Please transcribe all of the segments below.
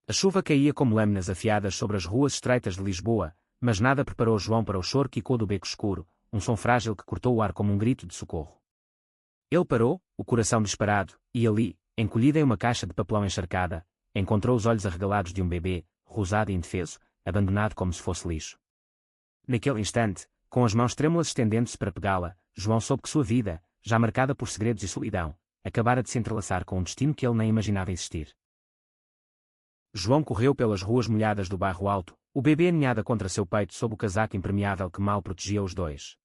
A chuva caía como lâminas afiadas sobre as ruas estreitas de Lisboa, mas nada preparou João para o choro que ecoou do beco escuro, um som frágil que cortou o ar como um grito de socorro. Ele parou, o coração disparado, e ali, encolhida em uma caixa de papelão encharcada, encontrou os olhos arregalados de um bebê, rosado e indefeso, abandonado como se fosse lixo. Naquele instante, com as mãos trêmulas estendendo-se para pegá-la, João soube que sua vida, já marcada por segredos e solidão, acabara de se entrelaçar com um destino que ele nem imaginava existir. João correu pelas ruas molhadas do bairro Alto, o bebê aninhada contra seu peito sob o casaco impermeável que mal protegia os dois.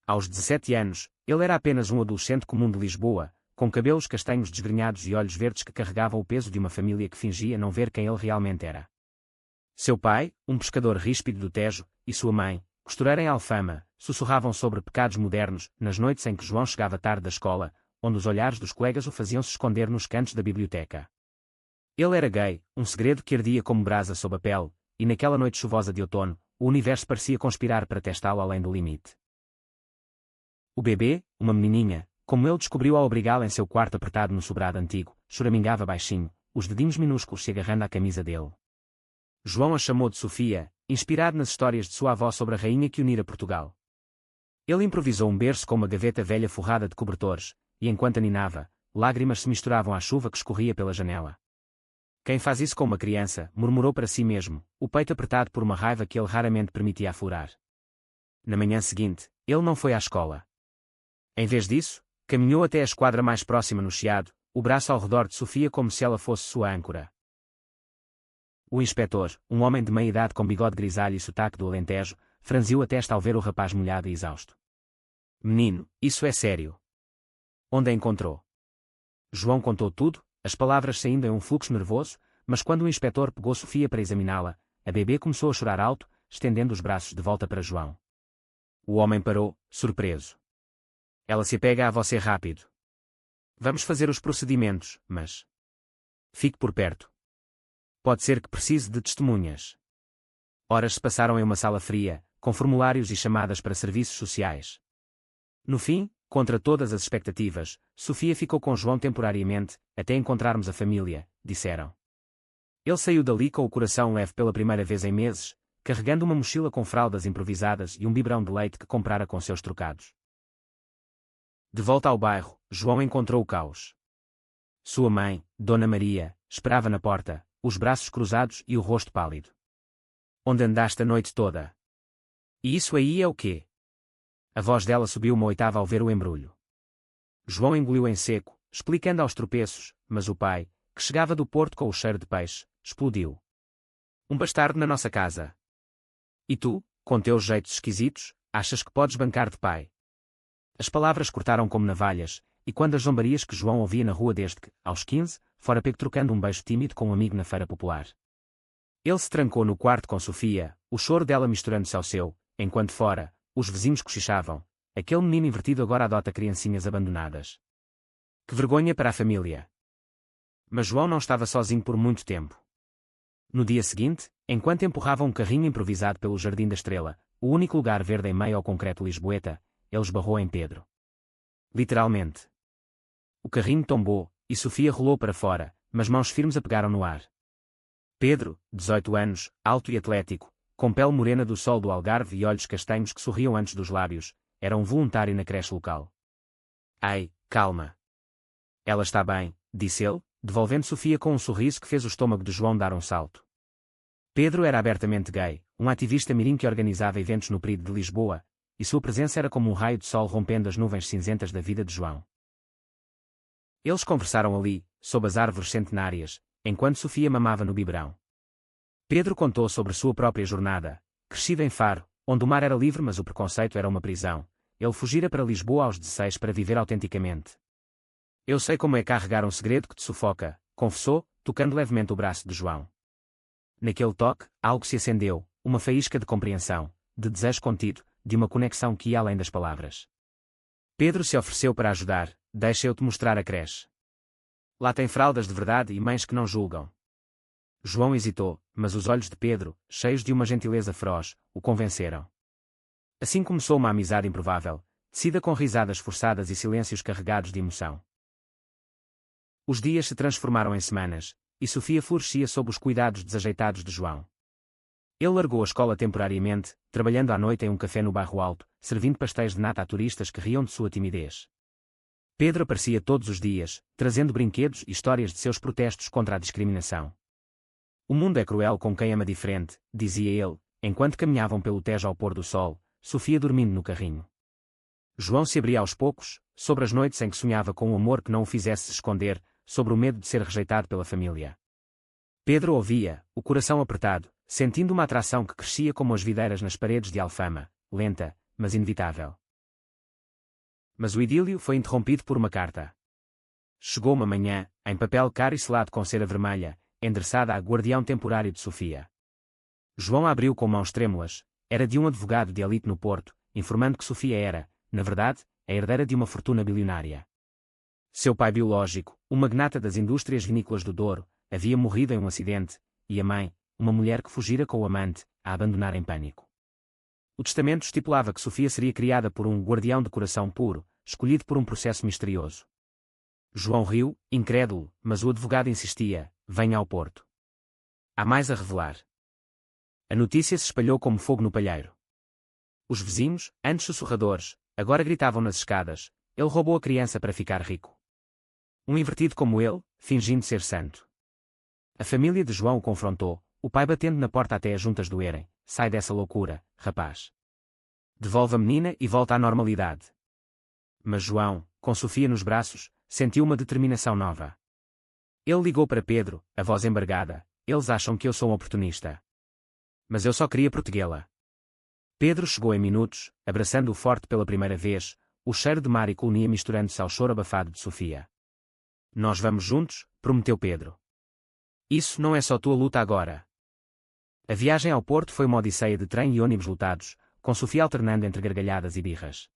Aos 17 anos, ele era apenas um adolescente comum de Lisboa, com cabelos castanhos desgrenhados e olhos verdes que carregavam o peso de uma família que fingia não ver quem ele realmente era. Seu pai, um pescador ríspido do Tejo, e sua mãe, costureira em Alfama, sussurravam sobre pecados modernos nas noites em que João chegava tarde da escola, onde os olhares dos colegas o faziam se esconder nos cantos da biblioteca. Ele era gay, um segredo que ardia como brasa sob a pele, e naquela noite chuvosa de outono, o universo parecia conspirar para testá-lo além do limite. O bebê, uma menininha, como ele descobriu ao obrigá-la em seu quarto apertado no sobrado antigo, choramingava baixinho, os dedinhos minúsculos se agarrando à camisa dele. João a chamou de Sofia, inspirado nas histórias de sua avó sobre a rainha que unira Portugal. Ele improvisou um berço com uma gaveta velha forrada de cobertores, e enquanto aninava, lágrimas se misturavam à chuva que escorria pela janela. Quem faz isso com uma criança, murmurou para si mesmo, o peito apertado por uma raiva que ele raramente permitia aflorar. Na manhã seguinte, ele não foi à escola. Em vez disso, caminhou até a esquadra mais próxima no Chiado, o braço ao redor de Sofia como se ela fosse sua âncora. O inspetor, um homem de meia idade com bigode grisalho e sotaque do Alentejo, franziu a testa ao ver o rapaz molhado e exausto. Menino, isso é sério. Onde a encontrou? João contou tudo, as palavras saindo em um fluxo nervoso, mas quando o inspetor pegou Sofia para examiná-la, a bebê começou a chorar alto, estendendo os braços de volta para João. O homem parou, surpreso. Ela se apega a você rápido. Vamos fazer os procedimentos, mas... Fique por perto. Pode ser que precise de testemunhas. Horas se passaram em uma sala fria, com formulários e chamadas para serviços sociais. No fim, contra todas as expectativas, Sofia ficou com João temporariamente, até encontrarmos a família, disseram. Ele saiu dali com o coração leve pela primeira vez em meses, carregando uma mochila com fraldas improvisadas e um biberão de leite que comprara com seus trocados. De volta ao bairro, João encontrou o caos. Sua mãe, Dona Maria, esperava na porta, os braços cruzados e o rosto pálido. Onde andaste a noite toda? E isso aí é o quê? A voz dela subiu uma oitava ao ver o embrulho. João engoliu em seco, explicando aos tropeços, mas o pai, que chegava do porto com o cheiro de peixe, explodiu. Um bastardo na nossa casa. E tu, com teus jeitos esquisitos, achas que podes bancar de pai? As palavras cortaram como navalhas, e quando as zombarias que João ouvia na rua desde que, aos 15, fora pego trocando um beijo tímido com um amigo na feira popular. Ele se trancou no quarto com Sofia, o choro dela misturando-se ao seu, enquanto fora, os vizinhos cochichavam. Aquele menino invertido agora adota criancinhas abandonadas. Que vergonha para a família. Mas João não estava sozinho por muito tempo. No dia seguinte, enquanto empurrava um carrinho improvisado pelo Jardim da Estrela, o único lugar verde em meio ao concreto lisboeta, ele esbarrou em Pedro. Literalmente. O carrinho tombou, e Sofia rolou para fora, mas mãos firmes a pegaram no ar. Pedro, 18 anos, alto e atlético, com pele morena do sol do Algarve e olhos castanhos que sorriam antes dos lábios, era um voluntário na creche local. Ai, calma. Ela está bem, disse ele, devolvendo Sofia com um sorriso que fez o estômago de João dar um salto. Pedro era abertamente gay, um ativista mirim que organizava eventos no período de Lisboa, e sua presença era como um raio de sol rompendo as nuvens cinzentas da vida de João. Eles conversaram ali, sob as árvores centenárias, enquanto Sofia mamava no biberão. Pedro contou sobre sua própria jornada, crescido em Faro, onde o mar era livre mas o preconceito era uma prisão. Ele fugira para Lisboa aos 16 para viver autenticamente. Eu sei como é carregar um segredo que te sufoca, confessou, tocando levemente o braço de João. Naquele toque, algo se acendeu, uma faísca de compreensão, de desejo contido, de uma conexão que ia além das palavras. Pedro se ofereceu para ajudar. Deixa eu te mostrar a creche. Lá tem fraldas de verdade e mães que não julgam. João hesitou, mas os olhos de Pedro, cheios de uma gentileza feroz, o convenceram. Assim começou uma amizade improvável, tecida com risadas forçadas e silêncios carregados de emoção. Os dias se transformaram em semanas, e Sofia florescia sob os cuidados desajeitados de João. Ele largou a escola temporariamente, trabalhando à noite em um café no bairro Alto, servindo pastéis de nata a turistas que riam de sua timidez. Pedro aparecia todos os dias, trazendo brinquedos e histórias de seus protestos contra a discriminação. O mundo é cruel com quem ama diferente, dizia ele, enquanto caminhavam pelo Tejo ao pôr do sol, Sofia dormindo no carrinho. João se abria aos poucos, sobre as noites em que sonhava com um amor que não o fizesse se esconder, sobre o medo de ser rejeitado pela família. Pedro ouvia, o coração apertado, sentindo uma atração que crescia como as videiras nas paredes de Alfama, lenta, mas inevitável. Mas o idílio foi interrompido por uma carta. Chegou uma manhã, em papel caro e selado com cera vermelha, endereçada a guardião temporário de Sofia. João abriu com mãos trêmulas, era de um advogado de elite no Porto, informando que Sofia era, na verdade, a herdeira de uma fortuna bilionária. Seu pai biológico, o magnata das indústrias vinícolas do Douro, havia morrido em um acidente, e a mãe, uma mulher que fugira com o amante, a abandonar em pânico. O testamento estipulava que Sofia seria criada por um guardião de coração puro, escolhido por um processo misterioso. João riu, incrédulo, mas o advogado insistia: venha ao Porto. Há mais a revelar. A notícia se espalhou como fogo no palheiro. Os vizinhos, antes sussurradores, agora gritavam nas escadas: ele roubou a criança para ficar rico. Um invertido como ele, fingindo ser santo. A família de João o confrontou, o pai batendo na porta até as juntas doerem: sai dessa loucura, rapaz. Devolve a menina e volta à normalidade. Mas João, com Sofia nos braços, sentiu uma determinação nova. Ele ligou para Pedro, a voz embargada: eles acham que eu sou um oportunista. Mas eu só queria protegê-la. Pedro chegou em minutos, abraçando-o forte pela primeira vez, o cheiro de mar e colonia misturando-se ao choro abafado de Sofia. Nós vamos juntos, prometeu Pedro. Isso não é só tua luta agora. A viagem ao Porto foi uma odisseia de trem e ônibus lotados, com Sofia alternando entre gargalhadas e birras.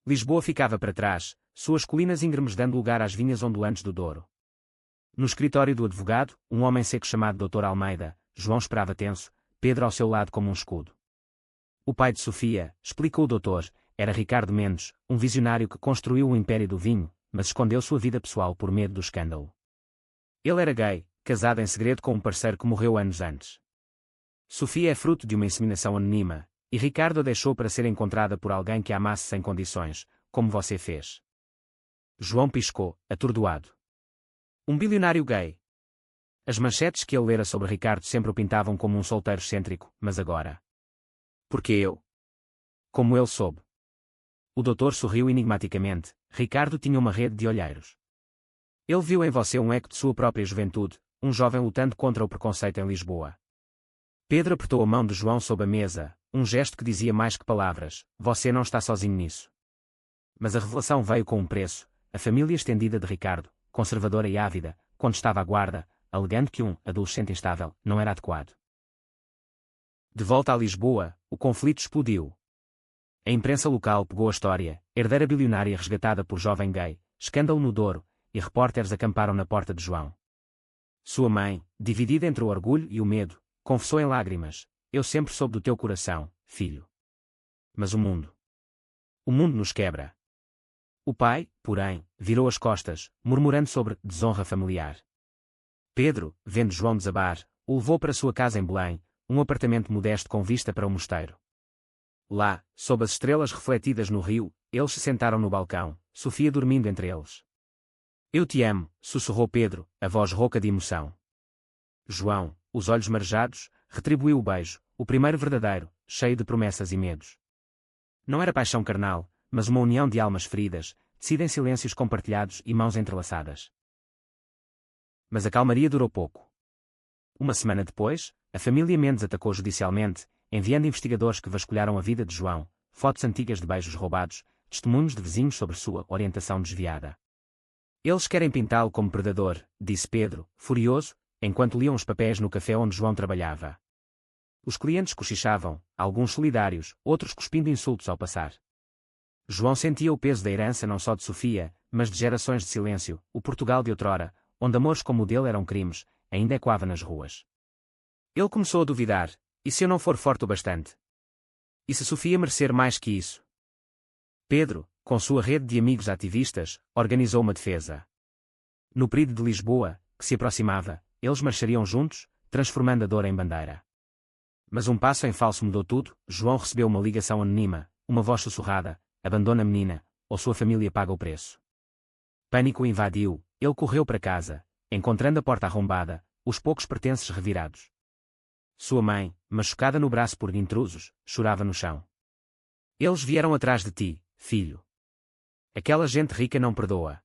Lisboa ficava para trás, suas colinas íngremes dando lugar às vinhas ondulantes do Douro. No escritório do advogado, um homem seco chamado Dr. Almeida, João esperava tenso, Pedro ao seu lado como um escudo. O pai de Sofia, explicou o doutor, era Ricardo Mendes, um visionário que construiu o império do vinho, mas escondeu sua vida pessoal por medo do escândalo. Ele era gay, casado em segredo com um parceiro que morreu anos antes. Sofia é fruto de uma inseminação anônima, e Ricardo a deixou para ser encontrada por alguém que a amasse sem condições, como você fez. João piscou, atordoado. Um bilionário gay. As manchetes que ele lera sobre Ricardo sempre o pintavam como um solteiro excêntrico, mas agora... Porque eu? Como ele soube? O doutor sorriu enigmaticamente. Ricardo tinha uma rede de olheiros. Ele viu em você um eco de sua própria juventude, um jovem lutando contra o preconceito em Lisboa. Pedro apertou a mão de João sob a mesa, um gesto que dizia mais que palavras: você não está sozinho nisso. Mas a revelação veio com um preço. A família estendida de Ricardo, conservadora e ávida, contestava a guarda, alegando que um adolescente instável não era adequado. De volta a Lisboa, o conflito explodiu. A imprensa local pegou a história: herdeira bilionária resgatada por jovem gay, escândalo no Douro, e repórteres acamparam na porta de João. Sua mãe, dividida entre o orgulho e o medo, confessou em lágrimas: eu sempre soube do teu coração, filho. Mas o mundo nos quebra. O pai, porém, virou as costas, murmurando sobre desonra familiar. Pedro, vendo João desabar, o levou para sua casa em Belém, um apartamento modesto com vista para o mosteiro. Lá, sob as estrelas refletidas no rio, eles se sentaram no balcão, Sofia dormindo entre eles. Eu te amo, sussurrou Pedro, a voz rouca de emoção. João, os olhos marejados, retribuiu o beijo, o primeiro verdadeiro, cheio de promessas e medos. Não era paixão carnal, mas uma união de almas feridas, tecida em silêncios compartilhados e mãos entrelaçadas. Mas a calmaria durou pouco. Uma semana depois, a família Mendes atacou judicialmente, enviando investigadores que vasculharam a vida de João, fotos antigas de beijos roubados, testemunhos de vizinhos sobre sua orientação desviada. Eles querem pintá-lo como predador, disse Pedro, furioso, enquanto liam os papéis no café onde João trabalhava. Os clientes cochichavam, alguns solidários, outros cuspindo insultos ao passar. João sentia o peso da herança não só de Sofia, mas de gerações de silêncio. O Portugal de outrora, onde amores como o dele eram crimes, ainda ecoava nas ruas. Ele começou a duvidar: e se eu não for forte o bastante? E se Sofia merecer mais que isso? Pedro, com sua rede de amigos ativistas, organizou uma defesa. No período de Lisboa, que se aproximava, eles marchariam juntos, transformando a dor em bandeira. Mas um passo em falso mudou tudo. João recebeu uma ligação anônima, uma voz sussurrada: abandona a menina, ou sua família paga o preço. Pânico o invadiu, ele correu para casa, encontrando a porta arrombada, os poucos pertences revirados. Sua mãe, machucada no braço por intrusos, chorava no chão. Eles vieram atrás de ti, filho. Aquela gente rica não perdoa.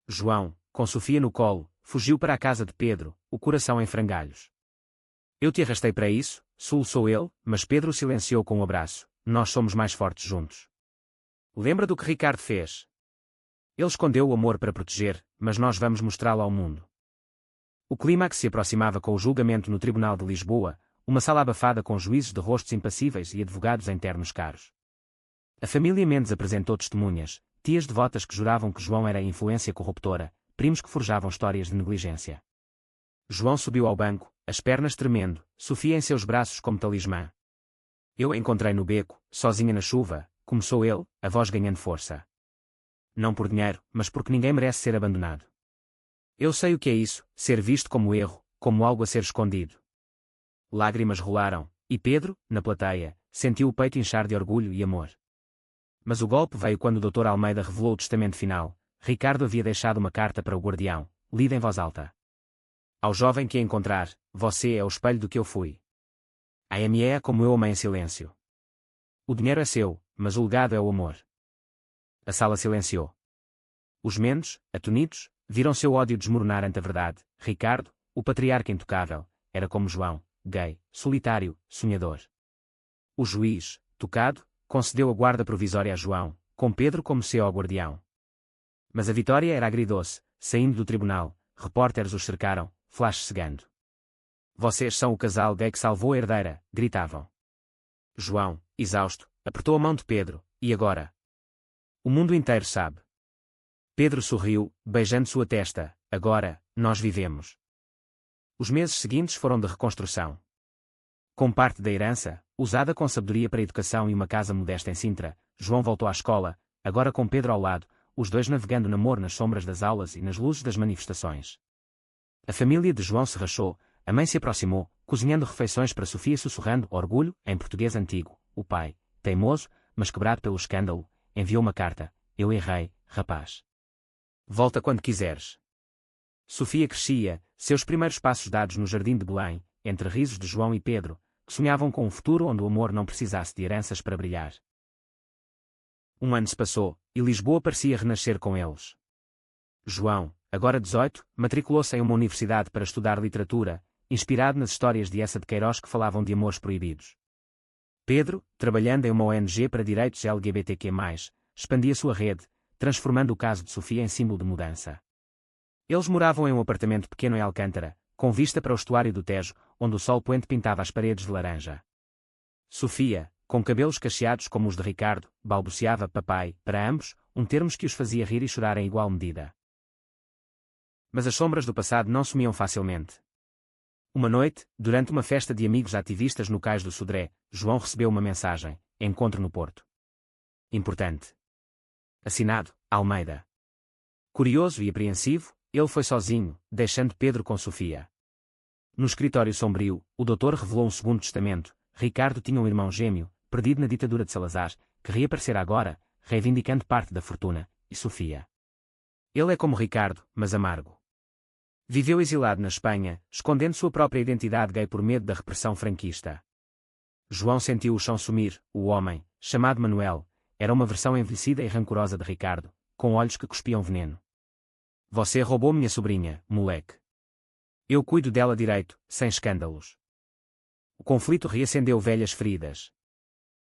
João, com Sofia no colo, fugiu para a casa de Pedro, o coração em frangalhos. Eu te arrastei para isso, soluçou ele, mas Pedro silenciou com um abraço. Nós somos mais fortes juntos. Lembra do que Ricardo fez? Ele escondeu o amor para proteger, mas nós vamos mostrá-lo ao mundo. O clímax se aproximava com o julgamento no Tribunal de Lisboa, uma sala abafada com juízes de rostos impassíveis e advogados em ternos caros. A família Mendes apresentou testemunhas, tias devotas que juravam que João era a influência corruptora, primos que forjavam histórias de negligência. João subiu ao banco, as pernas tremendo, Sofia em seus braços como talismã. Eu a encontrei no beco, sozinha na chuva, começou ele, a voz ganhando força. Não por dinheiro, mas porque ninguém merece ser abandonado. Eu sei o que é isso, ser visto como erro, como algo a ser escondido. Lágrimas rolaram, e Pedro, na plateia, sentiu o peito inchar de orgulho e amor. Mas o golpe veio quando o Dr. Almeida revelou o testamento final. Ricardo havia deixado uma carta para o guardião, lida em voz alta. Ao jovem que a encontrar, você é o espelho do que eu fui. A me é como eu amei em silêncio. O dinheiro é seu, mas o legado é o amor. A sala silenciou. Os Mendes, atonidos, viram seu ódio desmoronar ante a verdade. Ricardo, o patriarca intocável, era como João, gay, solitário, sonhador. O juiz, tocado, concedeu a guarda provisória a João, com Pedro como seu guardião. Mas a vitória era agridoce. Saindo do tribunal, repórteres os cercaram, flash cegando. Vocês são o casal gay que salvou a herdeira, gritavam. João, exausto, apertou a mão de Pedro, e agora? O mundo inteiro sabe. Pedro sorriu, beijando sua testa. Agora, nós vivemos. Os meses seguintes foram de reconstrução. Com parte da herança, usada com sabedoria para a educação e uma casa modesta em Sintra, João voltou à escola, agora com Pedro ao lado, os dois navegando no amor nas sombras das aulas e nas luzes das manifestações. A família de João se rachou, a mãe se aproximou, cozinhando refeições para Sofia sussurrando orgulho, em português antigo. O pai, teimoso, mas quebrado pelo escândalo, enviou uma carta. Eu errei, rapaz. Volta quando quiseres. Sofia crescia, seus primeiros passos dados no jardim de Belém, entre risos de João e Pedro, que sonhavam com um futuro onde o amor não precisasse de heranças para brilhar. Um ano se passou, e Lisboa parecia renascer com eles. João, agora 18, matriculou-se em uma universidade para estudar literatura, inspirado nas histórias de Eça de Queiroz que falavam de amores proibidos. Pedro, trabalhando em uma ONG para direitos LGBTQ+, expandia sua rede, transformando o caso de Sofia em símbolo de mudança. Eles moravam em um apartamento pequeno em Alcântara, com vista para o estuário do Tejo, onde o sol poente pintava as paredes de laranja. Sofia, com cabelos cacheados como os de Ricardo, balbuciava papai, para ambos, termos que os fazia rir e chorar em igual medida. Mas as sombras do passado não sumiam facilmente. Uma noite, durante uma festa de amigos ativistas no cais do Sodré, João recebeu uma mensagem: encontro no Porto. Importante. Assinado, Almeida. Curioso e apreensivo, ele foi sozinho, deixando Pedro com Sofia. No escritório sombrio, o doutor revelou um segundo testamento. Ricardo tinha um irmão gêmeo, perdido na ditadura de Salazar, que reaparecera agora, reivindicando parte da fortuna, e Sofia. Ele é como Ricardo, mas amargo. Viveu exilado na Espanha, escondendo sua própria identidade gay por medo da repressão franquista. João sentiu o chão sumir. O homem, chamado Manuel, era uma versão envelhecida e rancorosa de Ricardo, com olhos que cuspiam veneno. Você roubou minha sobrinha, moleque. Eu cuido dela direito, sem escândalos. O conflito reacendeu velhas feridas.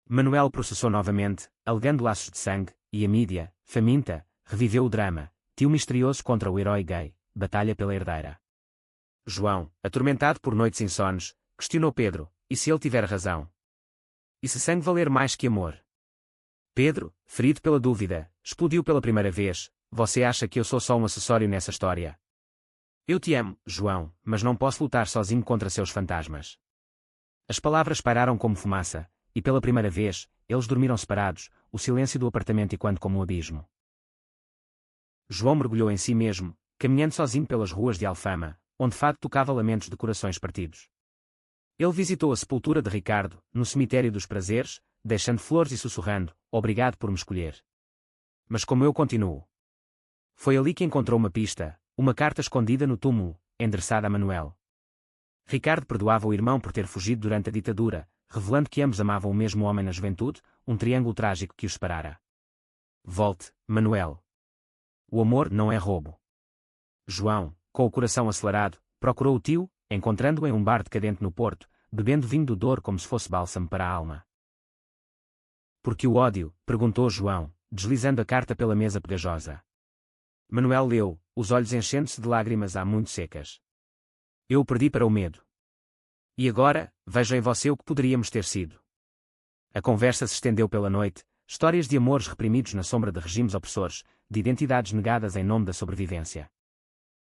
Manuel processou novamente, alegando laços de sangue, e a mídia, faminta, reviveu o drama. Tio misterioso contra o herói gay, batalha pela herdeira. João, atormentado por noites insones, questionou Pedro: e se ele tiver razão? E se sangue valer mais que amor? Pedro, ferido pela dúvida, explodiu pela primeira vez: você acha que eu sou só um acessório nessa história? Eu te amo, João, mas não posso lutar sozinho contra seus fantasmas. As palavras pairaram como fumaça, e pela primeira vez, eles dormiram separados, o silêncio do apartamento ecoando como um abismo. João mergulhou em si mesmo, caminhando sozinho pelas ruas de Alfama, onde Fado tocava lamentos de corações partidos. Ele visitou a sepultura de Ricardo, no cemitério dos prazeres, deixando flores e sussurrando, obrigado por me escolher. Mas como eu continuo? Foi ali que encontrou uma pista, uma carta escondida no túmulo, endereçada a Manuel. Ricardo perdoava o irmão por ter fugido durante a ditadura, revelando que ambos amavam o mesmo homem na juventude, um triângulo trágico que os separara. Volte, Manuel. O amor não é roubo. João, com o coração acelerado, procurou o tio, encontrando-o em um bar decadente no Porto, bebendo vinho do Douro como se fosse bálsamo para a alma. Por que o ódio? Perguntou João, deslizando a carta pela mesa pegajosa. Manuel leu, os olhos enchendo-se de lágrimas há muito secas. Eu o perdi para o medo. E agora, vejo em você o que poderíamos ter sido. A conversa se estendeu pela noite, histórias de amores reprimidos na sombra de regimes opressores, de identidades negadas em nome da sobrevivência.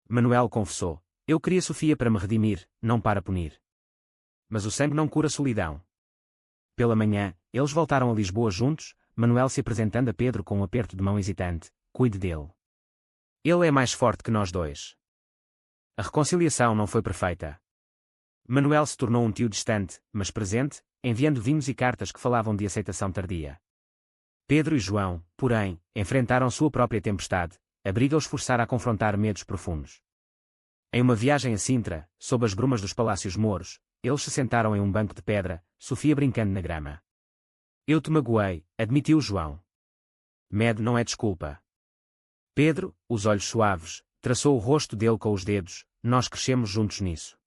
Manuel confessou, eu queria Sofia para me redimir, não para punir. Mas o sangue não cura a solidão. Pela manhã, eles voltaram a Lisboa juntos, Manuel se apresentando a Pedro com um aperto de mão hesitante, cuide dele. Ele é mais forte que nós dois. A reconciliação não foi perfeita. Manuel se tornou um tio distante, mas presente, enviando vinhos e cartas que falavam de aceitação tardia. Pedro e João, porém, enfrentaram sua própria tempestade, a briga os forçara a confrontar medos profundos. Em uma viagem a Sintra, sob as brumas dos palácios mouros, eles se sentaram em um banco de pedra, Sofia brincando na grama. Eu te magoei, admitiu João. Medo não é desculpa. Pedro, os olhos suaves, traçou o rosto dele com os dedos, nós crescemos juntos nisso.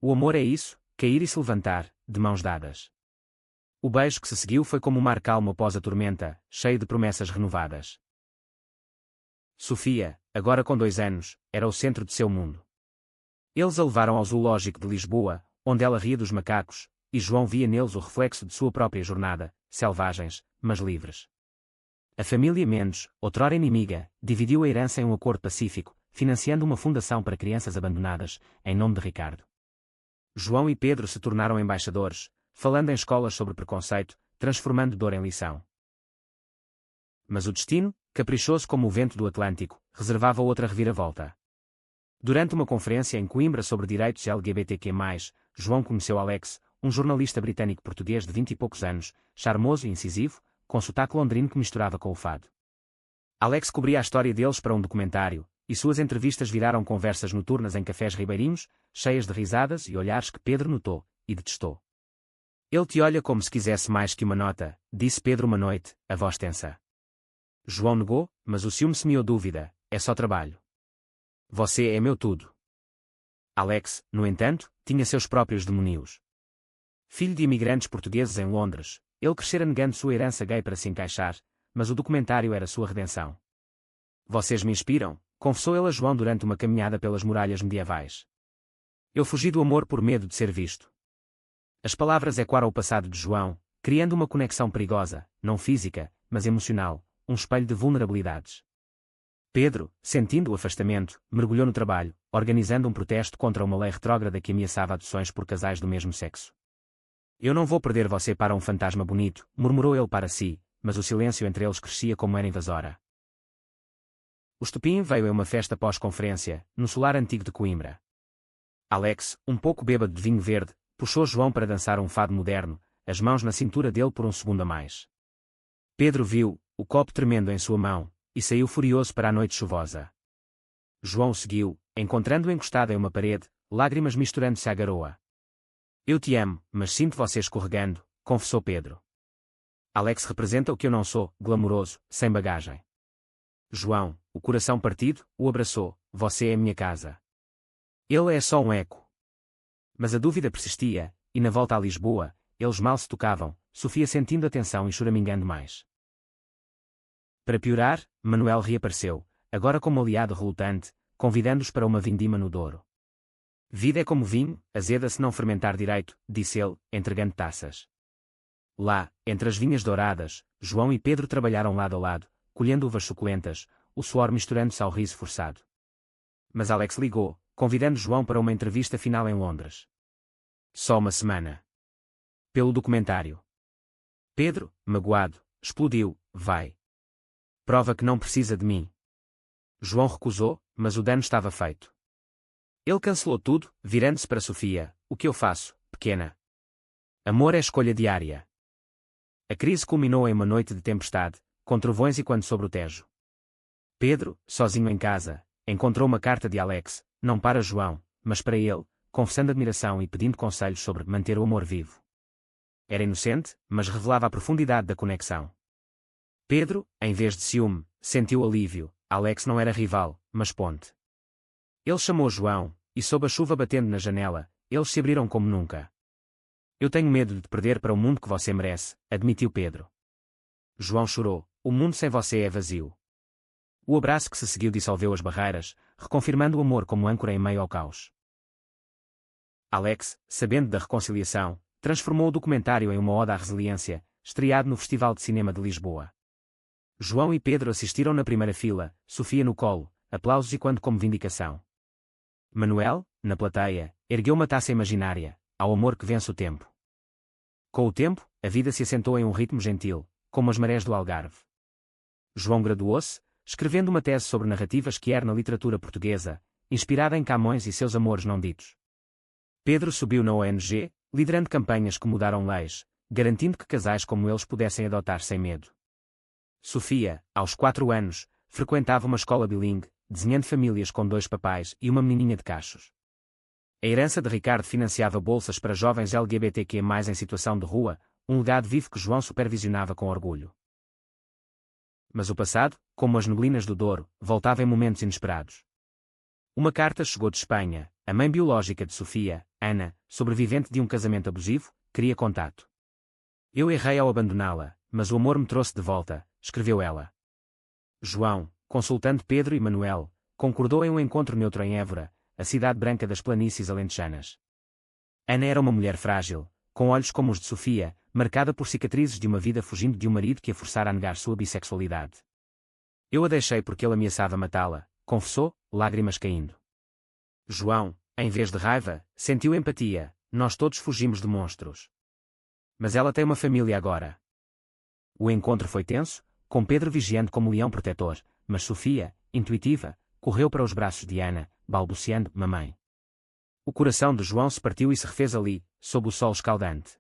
O amor é isso, cair e se levantar, de mãos dadas. O beijo que se seguiu foi como um mar calmo após a tormenta, cheio de promessas renovadas. Sofia, agora com 2 anos, era o centro de seu mundo. Eles a levaram ao zoológico de Lisboa, onde ela ria dos macacos, e João via neles o reflexo de sua própria jornada, selvagens, mas livres. A família Mendes, outrora inimiga, dividiu a herança em um acordo pacífico, financiando uma fundação para crianças abandonadas, em nome de Ricardo. João e Pedro se tornaram embaixadores, falando em escolas sobre preconceito, transformando dor em lição. Mas o destino, caprichoso como o vento do Atlântico, reservava outra reviravolta. Durante uma conferência em Coimbra sobre direitos LGBTQ+, João conheceu Alex, um jornalista britânico-português de 20 e poucos anos, charmoso e incisivo, com sotaque londrino que misturava com o fado. Alex cobria a história deles para um documentário, e suas entrevistas viraram conversas noturnas em cafés ribeirinhos, cheias de risadas e olhares que Pedro notou, e detestou. Ele te olha como se quisesse mais que uma nota, disse Pedro uma noite, a voz tensa. João negou, mas o ciúme semeou dúvida, é só trabalho. Você é meu tudo. Alex, no entanto, tinha seus próprios demonios. Filho de imigrantes portugueses em Londres, ele crescera negando sua herança gay para se encaixar, mas o documentário era sua redenção. Vocês me inspiram, confessou ele a João durante uma caminhada pelas muralhas medievais. Eu fugi do amor por medo de ser visto. As palavras ecoaram o passado de João, criando uma conexão perigosa, não física, mas emocional, um espelho de vulnerabilidades. Pedro, sentindo o afastamento, mergulhou no trabalho, organizando um protesto contra uma lei retrógrada que ameaçava adoções por casais do mesmo sexo. Eu não vou perder você para um fantasma bonito, murmurou ele para si, mas o silêncio entre eles crescia como era invasora. O estopim veio a uma festa pós-conferência, no solar antigo de Coimbra. Alex, um pouco bêbado de vinho verde, puxou João para dançar um fado moderno, as mãos na cintura dele por um segundo a mais. Pedro viu, o copo tremendo em sua mão, e saiu furioso para a noite chuvosa. João seguiu, encontrando-o encostado em uma parede, lágrimas misturando-se à garoa. Eu te amo, mas sinto você escorregando, confessou Pedro. Alex representa o que eu não sou, glamouroso, sem bagagem. João, o coração partido, o abraçou, você é minha casa. Ele é só um eco. Mas a dúvida persistia, e na volta a Lisboa, eles mal se tocavam, Sofia sentindo a tensão e choramingando mais. Para piorar, Manuel reapareceu, agora como aliado relutante, convidando-os para uma vindima no Douro. Vida é como vinho, azeda se não fermentar direito, disse ele, entregando taças. Lá, entre as vinhas douradas, João e Pedro trabalharam lado a lado, colhendo uvas suculentas, o suor misturando-se ao riso forçado. Mas Alex ligou, convidando João para uma entrevista final em Londres. Só uma semana. Pelo documentário. Pedro, magoado, explodiu, vai. Prova que não precisa de mim. João recusou, mas o dano estava feito. Ele cancelou tudo, virando-se para Sofia. O que eu faço, pequena? Amor é escolha diária. A crise culminou em uma noite de tempestade, com trovões e quando sobre o Tejo. Pedro, sozinho em casa, encontrou uma carta de Alex, não para João, mas para ele, confessando admiração e pedindo conselhos sobre manter o amor vivo. Era inocente, mas revelava a profundidade da conexão. Pedro, em vez de ciúme, sentiu alívio. Alex não era rival, mas ponte. Ele chamou João, e sob a chuva batendo na janela, eles se abriram como nunca. Eu tenho medo de te perder para o mundo que você merece, admitiu Pedro. João chorou. O mundo sem você é vazio. O abraço que se seguiu dissolveu as barreiras, reconfirmando o amor como âncora em meio ao caos. Alex, sabendo da reconciliação, transformou o documentário em uma ode à resiliência, estreado no Festival de Cinema de Lisboa. João e Pedro assistiram na primeira fila, Sofia no colo, aplausos e quando como vindicação. Manuel, na plateia, ergueu uma taça imaginária, ao amor que vence o tempo. Com o tempo, a vida se assentou em um ritmo gentil, como as marés do Algarve. João graduou-se, escrevendo uma tese sobre narrativas queer na literatura portuguesa, inspirada em Camões e seus amores não ditos. Pedro subiu na ONG, liderando campanhas que mudaram leis, garantindo que casais como eles pudessem adotar sem medo. Sofia, aos 4 anos, frequentava uma escola bilingue, desenhando famílias com 2 papais e uma menininha de cachos. A herança de Ricardo financiava bolsas para jovens LGBTQ+, em situação de rua, um legado vivo que João supervisionava com orgulho. Mas o passado, como as neblinas do Douro, voltava em momentos inesperados. Uma carta chegou de Espanha. A mãe biológica de Sofia, Ana, sobrevivente de um casamento abusivo, queria contato. Eu errei ao abandoná-la, mas o amor me trouxe de volta, escreveu ela. João, consultando Pedro e Manuel, concordou em um encontro neutro em Évora, a cidade branca das planícies alentejanas. Ana era uma mulher frágil, com olhos como os de Sofia, marcada por cicatrizes de uma vida fugindo de um marido que a forçara a negar sua bissexualidade. Eu a deixei porque ele ameaçava matá-la, confessou, lágrimas caindo. João, em vez de raiva, sentiu empatia. Nós todos fugimos de monstros. Mas ela tem uma família agora. O encontro foi tenso, com Pedro vigiando como leão protetor, mas Sofia, intuitiva, correu para os braços de Ana, balbuciando, mamãe. O coração de João se partiu e se refez ali, sob o sol escaldante.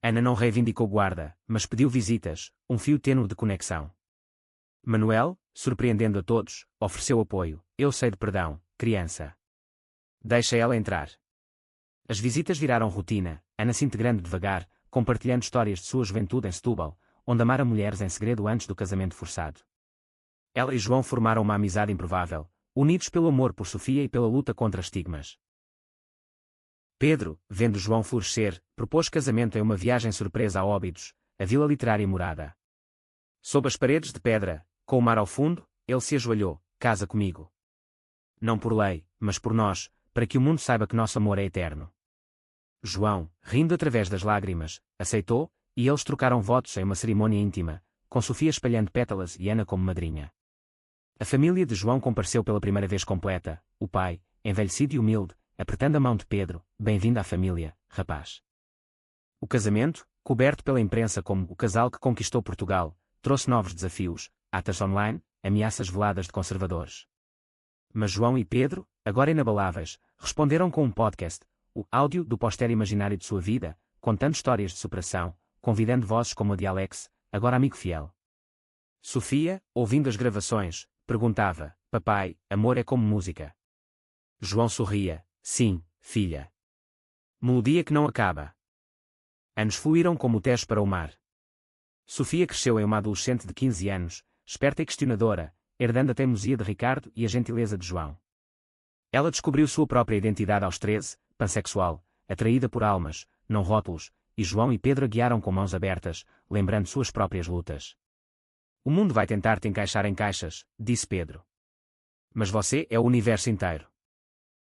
Ana não reivindicou guarda, mas pediu visitas, um fio tênue de conexão. Manuel, surpreendendo a todos, ofereceu apoio. Eu sei de perdão, criança. Deixa ela entrar. As visitas viraram rotina, Ana se integrando devagar, compartilhando histórias de sua juventude em Setúbal, onde amara mulheres em segredo antes do casamento forçado. Ela e João formaram uma amizade improvável, unidos pelo amor por Sofia e pela luta contra estigmas. Pedro, vendo João florescer, propôs casamento em uma viagem surpresa a Óbidos, a vila literária morada. Sob as paredes de pedra, com o mar ao fundo, ele se ajoelhou: casa comigo. Não por lei, mas por nós, para que o mundo saiba que nosso amor é eterno. João, rindo através das lágrimas, aceitou, e eles trocaram votos em uma cerimônia íntima, com Sofia espalhando pétalas e Ana como madrinha. A família de João compareceu pela primeira vez completa, o pai, envelhecido e humilde, apertando a mão de Pedro: bem-vindo à família, rapaz. O casamento, coberto pela imprensa como o casal que conquistou Portugal, trouxe novos desafios, atas online, ameaças veladas de conservadores. Mas João e Pedro, agora inabaláveis, responderam com um podcast, o áudio do póster imaginário de sua vida, contando histórias de superação, convidando vozes como a de Alex, agora amigo fiel. Sofia, ouvindo as gravações, perguntava: papai, amor é como música? João sorria: sim, filha. Melodia que não acaba. Anos fluíram como o Tejo para o mar. Sofia cresceu em uma adolescente de 15 anos, esperta e questionadora, herdando a teimosia de Ricardo e a gentileza de João. Ela descobriu sua própria identidade aos 13, pansexual, atraída por almas, não rótulos, e João e Pedro a guiaram com mãos abertas, lembrando suas próprias lutas. O mundo vai tentar te encaixar em caixas, disse Pedro. Mas você é o universo inteiro.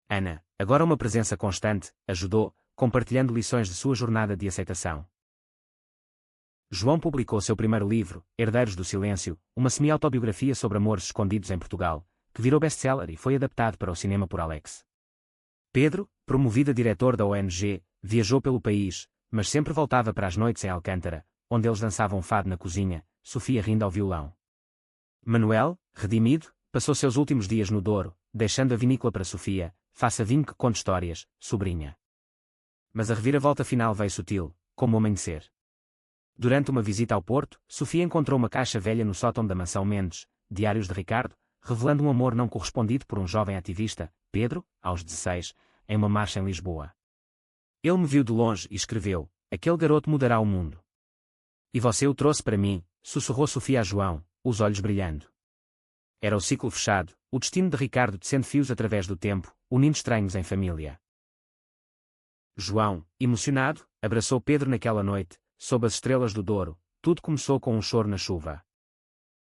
Ana, agora uma presença constante, ajudou, compartilhando lições de sua jornada de aceitação. João publicou seu primeiro livro, Herdeiros do Silêncio, uma semi-autobiografia sobre amores escondidos em Portugal, que virou best-seller e foi adaptado para o cinema por Alex. Pedro, promovido a diretor da ONG, viajou pelo país, mas sempre voltava para as noites em Alcântara, onde eles dançavam fado na cozinha, Sofia rindo ao violão. Manuel, redimido, passou seus últimos dias no Douro, deixando a vinícola para Sofia, faça vinho que conte histórias, sobrinha. Mas a reviravolta final veio sutil, como o amanhecer. Durante uma visita ao Porto, Sofia encontrou uma caixa velha no sótão da mansão Mendes, diários de Ricardo, revelando um amor não correspondido por um jovem ativista, Pedro, aos 16, em uma marcha em Lisboa. Ele me viu de longe e escreveu: aquele garoto mudará o mundo. E você o trouxe para mim, sussurrou Sofia a João, os olhos brilhando. Era o ciclo fechado, o destino de Ricardo tecendo fios através do tempo, unindo estranhos em família. João, emocionado, abraçou Pedro naquela noite, sob as estrelas do Douro. Tudo começou com um choro na chuva.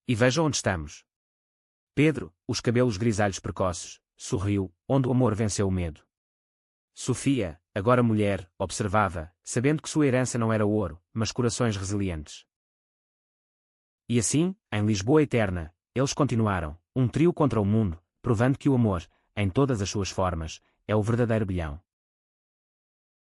E veja onde estamos. Pedro, os cabelos grisalhos precoces, sorriu, onde o amor venceu o medo. Sofia, agora mulher, observava, sabendo que sua herança não era ouro, mas corações resilientes. E assim, em Lisboa eterna, eles continuaram, um trio contra o mundo, provando que o amor, em todas as suas formas, é o verdadeiro bilhão.